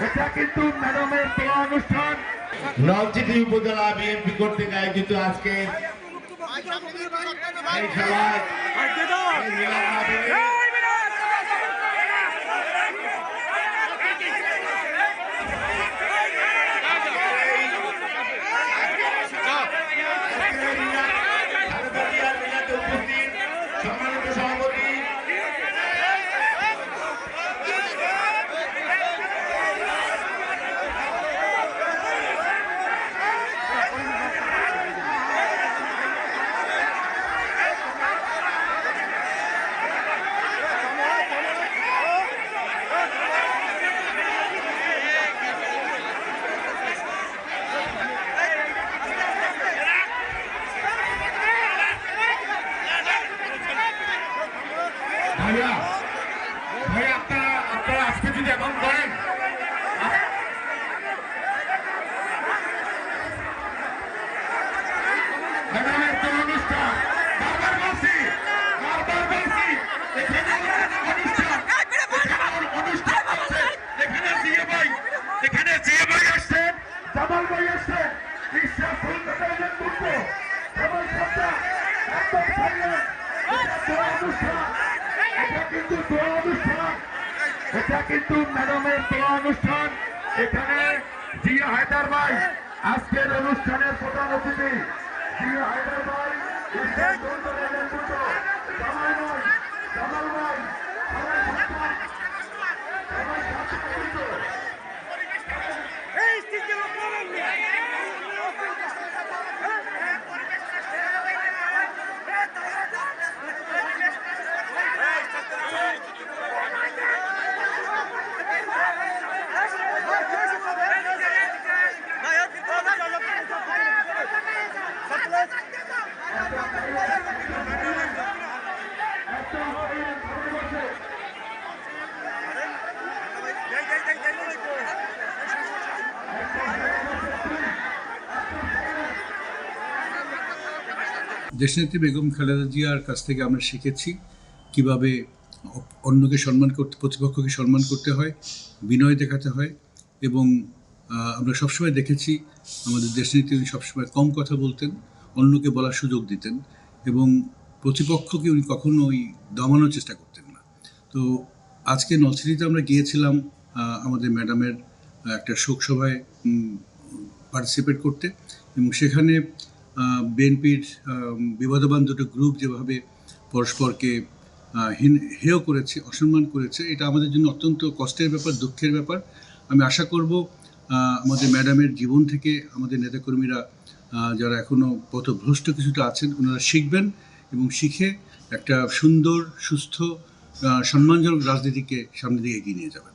এটা কিন্তু ম্যাডামের দোয়া অনুষ্ঠান। নলছিটি উপজেলা বিএনপি কর্তৃক আয়োজিত আজকে এই খেলায় সম্মানিত সভাপতি ভাইয়া ভাইয়া আপনারা আজকে যদি এখন করেন ম্যাডামের তো অনুষ্ঠান বারবার বলছি এখানে অনুষ্ঠান আছে এখানে জিএ ভাই আসছেন জামাল ভাই আসছেন বিশ্বাস এটা কিন্তু ম্যাডামের দোয়া অনুষ্ঠান। এখানে জিয়া হায়দার ভাই আজকের অনুষ্ঠানের প্রধান অতিথি। জিয়া হায়দার ভাই জামাল ভাই দেশনেত্রী বেগম খালেদা জিয়ার কাছ থেকে আমরা শিখেছি কিভাবে অন্যকে সম্মান করতে, প্রতিপক্ষকে সম্মান করতে হয়, বিনয় দেখাতে হয়। এবং আমরা সবসময় দেখেছি আমাদের দেশনেত্রী উনি সবসময় কম কথা বলতেন, অন্যকে বলার সুযোগ দিতেন এবং প্রতিপক্ষকে উনি কখনোই দমানোর চেষ্টা করতেন না। তো আজকে নলছিটিতে আমরা গিয়েছিলাম আমাদের ম্যাডামের একটা শোকসভায় পার্টিসিপেট করতে এবং সেখানে বিএনপির বিবাদবান দুটো গ্রুপ যেভাবে পরস্পরকে হেয় করেছে, অসম্মান করেছে, এটা আমাদের জন্য অত্যন্ত কষ্টের ব্যাপার, দুঃখের ব্যাপার। আমি আশা করব আমাদের ম্যাডামের জীবন থেকে আমাদের নেতাকর্মীরা যারা এখনও পথভ্রষ্ট কিছুটা আছেন ওনারা শিখবেন এবং শিখে একটা সুন্দর, সুস্থ, সম্মানজনক রাজনীতিকে সামনে দিয়ে এগিয়ে নিয়ে যাবেন।